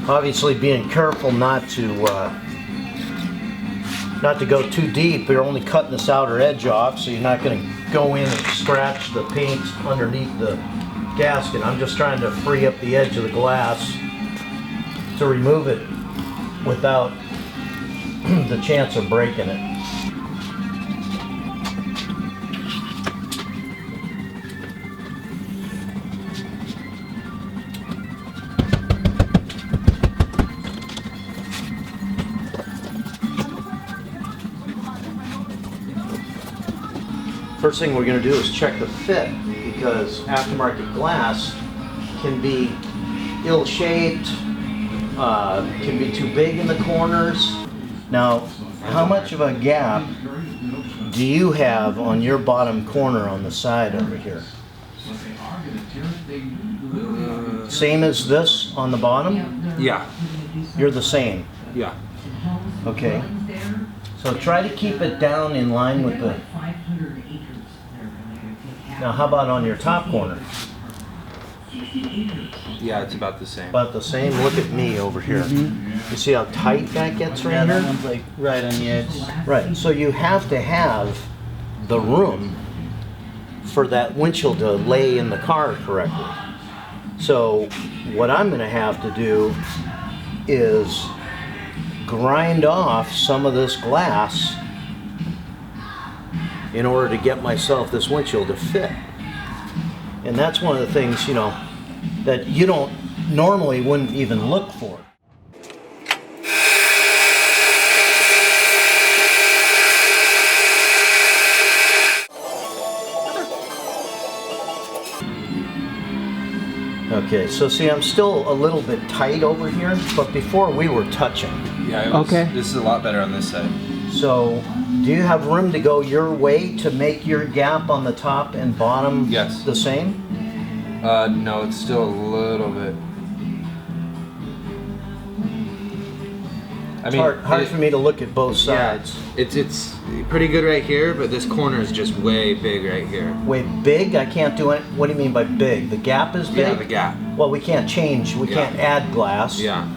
Obviously being careful not to go too deep. You're only cutting this outer edge off, so you're not going to go in and scratch the paint underneath the gasket. I'm just trying to free up the edge of the glass to remove it without the chance of breaking it. First thing we're going to do is check the fit, because aftermarket glass can be ill-shaped, can be too big in the corners. Now, how much of a gap do you have on your bottom corner on the side over here? Same as this on the bottom? Yeah. You're the same? Yeah. Okay. So try to keep it down in line with the... Now how about on your top corner? Yeah, it's about the same. About the same? Look at me over here. Mm-hmm. You see how tight that gets right here? That one's like right on the edge. Right, so you have to have the room for that windshield to lay in the car correctly. So what I'm going to have to do is grind off some of this glass in order to get myself this windshield to fit. And that's one of the things, you know, that you don't normally wouldn't even look for. Okay, so see, I'm still a little bit tight over here, but before we were touching. Yeah, okay. This is a lot better on this side. So, do you have room to go your way to make your gap on the top and bottom Yes. the same? No, it's still a little bit. I mean, hard for me to look at both sides. Yeah, it's pretty good right here, but this corner is just way big right here. Way big? I can't do it. What do you mean by big? The gap is big? Yeah, the gap. Well, we can't change. We can't add glass. Yeah.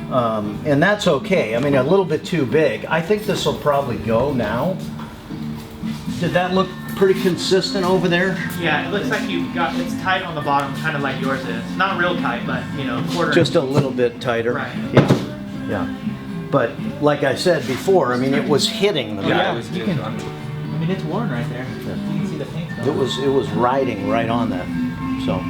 And that's okay. I mean, a little bit too big. I think this will probably go now. Did that look pretty consistent over there? Yeah, it looks like you got it's tight on the bottom, kind of like yours is. Not real tight, but you know, quarter. Just a little bit tighter. Right. Yeah. Yeah. But like I said before, I mean, it was hitting the Yeah, back. it was I mean, it's worn right there. You can see the paint. It was riding right on that. So.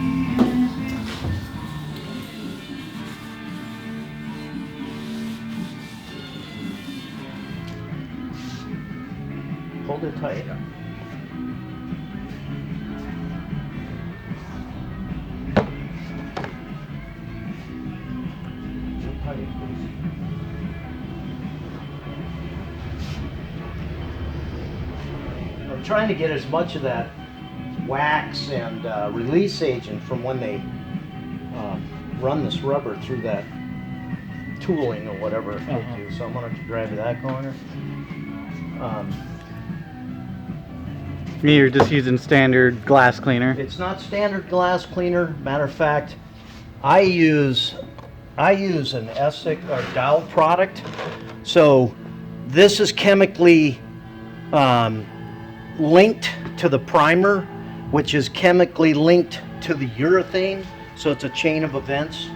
Hold it tight. I'm trying to get as much of that wax and release agent from when they run this rubber through that tooling or whatever they do. So I'm going to grab that corner. You're just using standard glass cleaner. It's not standard glass cleaner. Matter of fact, I use an Essig or Dow product. So this is chemically linked to the primer, which is chemically linked to the urethane. So it's a chain of events.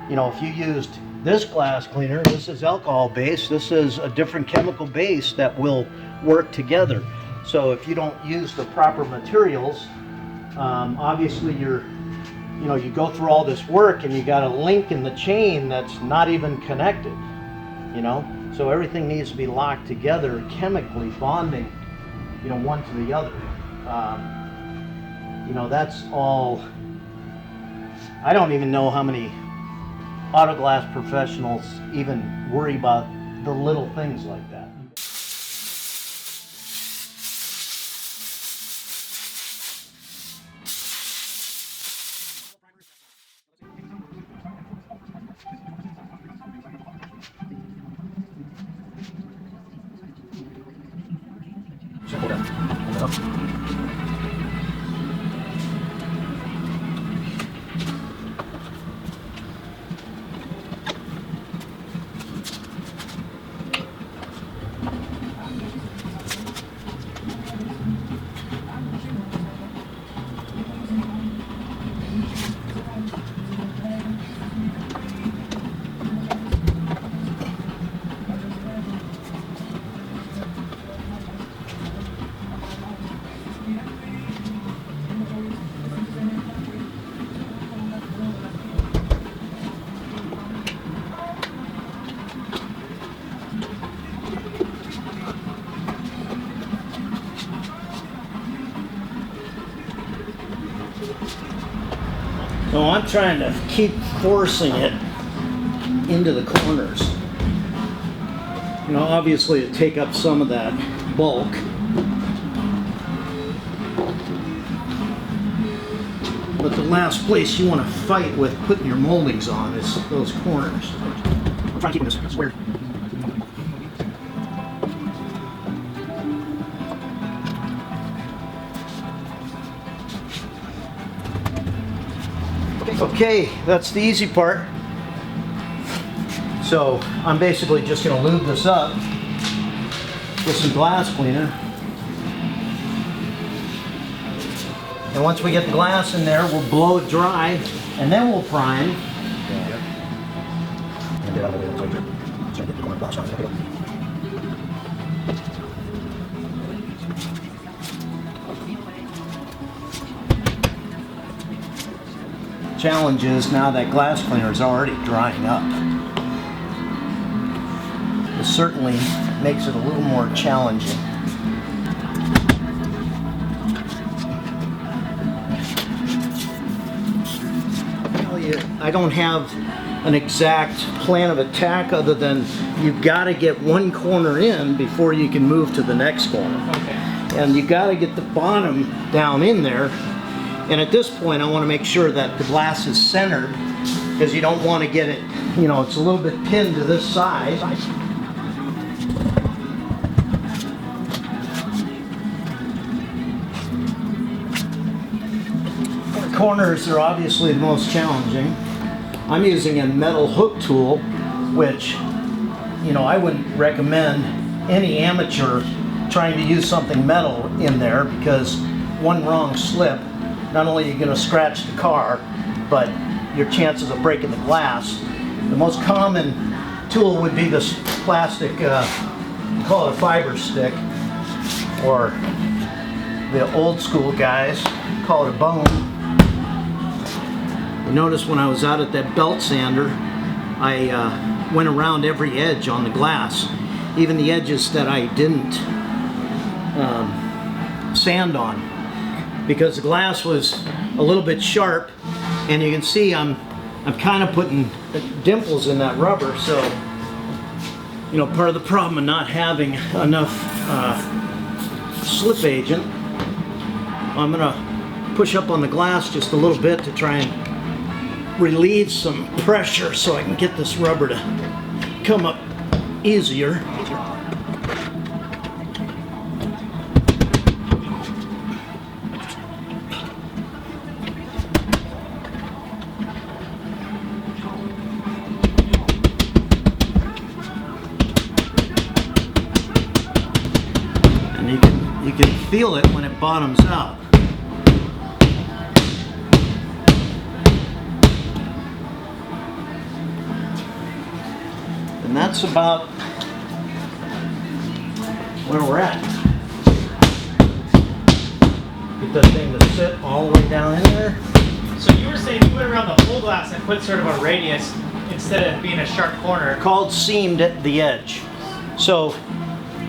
You know, if you used this glass cleaner, this is alcohol based. This is a different chemical base that will work together. So if you don't use the proper materials, obviously you go through all this work and you got a link in the chain that's not even connected, you know? So everything needs to be locked together, chemically bonding, you know, one to the other. You know, that's all. I don't even know how many auto glass professionals even worry about the little things like that. So I'm trying to keep forcing it into the corners. You know, obviously to take up some of that bulk. But the last place you want to fight with putting your moldings on is those corners. I'm trying to keep this square. Okay, that's the easy part. So I'm basically just going to lube this up with some glass cleaner. And once we get the glass in there, we'll blow it dry and then we'll prime. Challenge is now that glass cleaner is already drying up. It certainly makes it a little more challenging. I don't have an exact plan of attack other than you've got to get one corner in before you can move to the next corner. Okay. And you got to get the bottom down in there. And at this point, I want to make sure that the glass is centered because you don't want to get it, you know, it's a little bit pinned to this side. Corners are obviously the most challenging. I'm using a metal hook tool, which, you know, I wouldn't recommend any amateur trying to use something metal in there because one wrong slip, not only are you going to scratch the car, but your chances of breaking the glass. The most common tool would be this plastic, call it a fiber stick, or the old school guys call it a bone. You notice when I was out at that belt sander, I went around every edge on the glass, even the edges that I didn't sand on, because the glass was a little bit sharp, and you can see I'm kind of putting dimples in that rubber. So, you know, part of the problem of not having enough slip agent, I'm gonna push up on the glass just a little bit to try and relieve some pressure so I can get this rubber to come up easier. You can feel it when it bottoms out. And that's about where we're at. Get that thing to sit all the way down in there. So you were saying you went around the whole glass and put sort of a radius instead of being a sharp corner. Called seamed at the edge. So,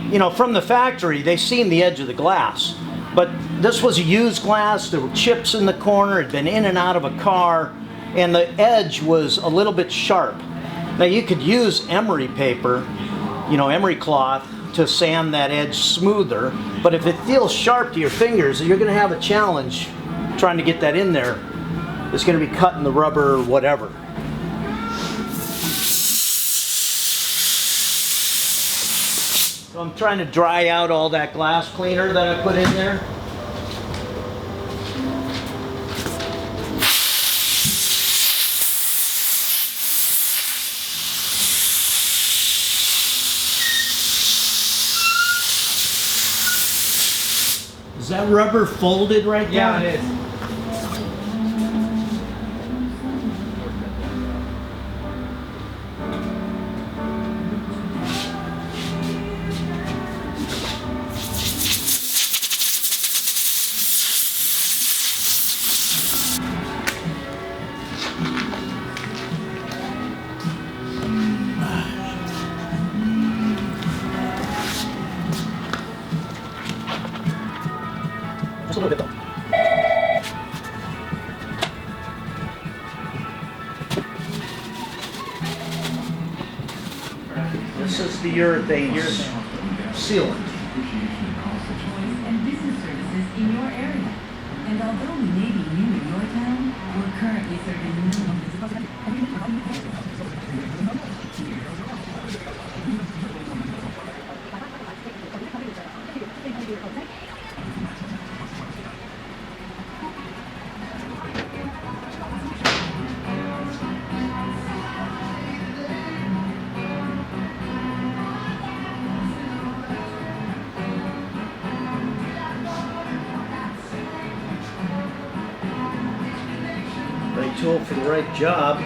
you know, from the factory, they seamed the edge of the glass. But this was a used glass. There were chips in the corner. It had been in and out of a car. And the edge was a little bit sharp. Now, you could use emery paper, you know, emery cloth, to sand that edge smoother. But if it feels sharp to your fingers, you're going to have a challenge trying to get that in there. It's going to be cutting the rubber or whatever. So I'm trying to dry out all that glass cleaner that I put in there. Is that rubber folded right there? Yeah, it is. Just a little bit though. This is the urethane sealant. And business services in your area. And although we may be new in your town, we're currently serving minimum Right tool for the right job.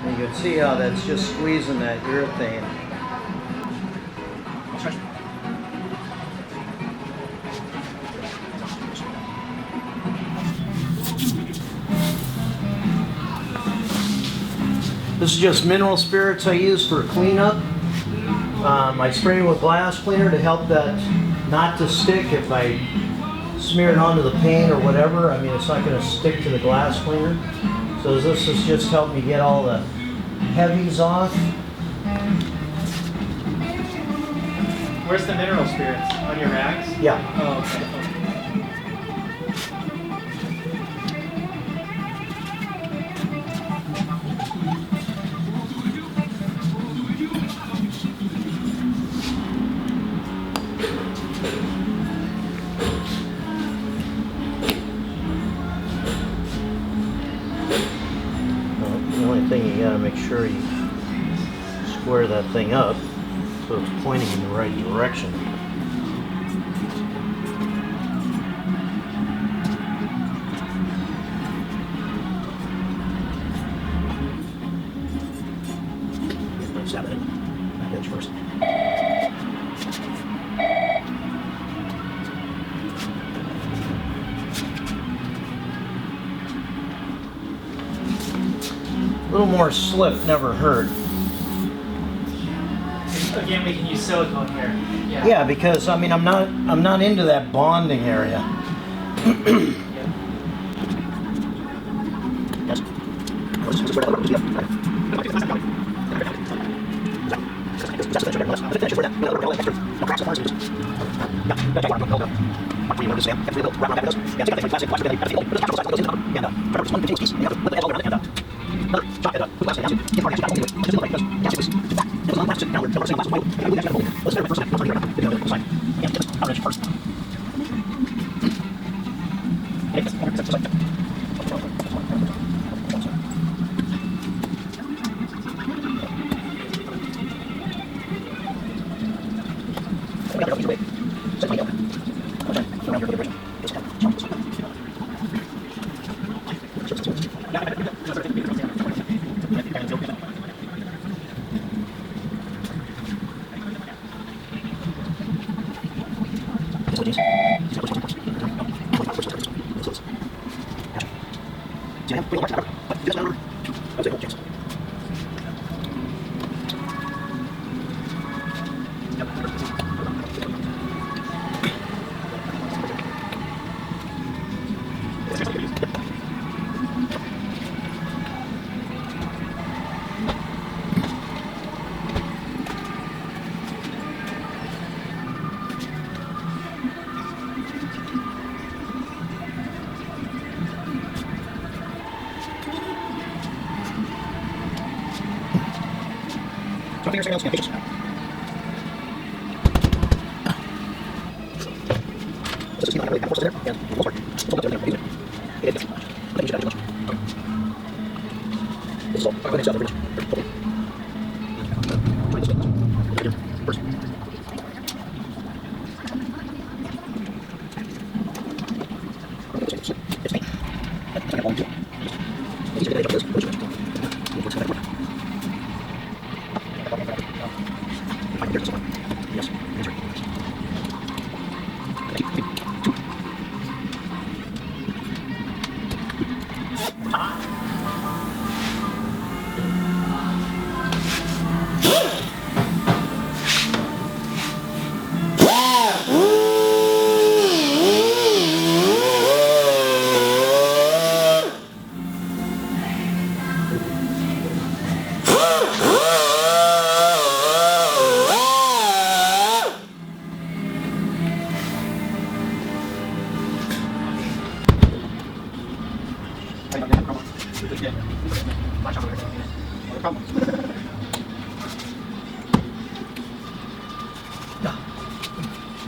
And you can see how that's just squeezing that urethane. This is just mineral spirits I use for cleanup. I spray it with glass cleaner to help that not to stick if I smear it onto the paint or whatever. I mean, it's not going to stick to the glass cleaner. So this has just helped me get all the heavies off. Where's the mineral spirits? On your rags? Yeah. Oh, okay. Well, the only thing you got to make sure you square that thing up so it's pointing in the right direction. Stab it in. That edge first. A little more slip never hurt. Again, we can use silicone here. Yeah. Yeah, because I mean I'm not into that bonding area.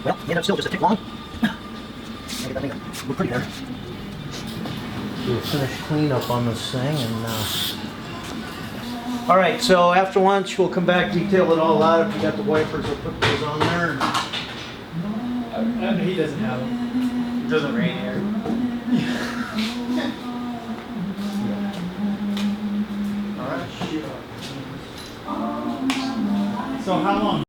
Well, yeah, still just a tick long. We're pretty there. Do a finish cleanup on this thing and all right, so after lunch we'll come back, detail it all out. If you got the wipers, we'll put those on there. He doesn't have them. It doesn't rain here. All right. So how long?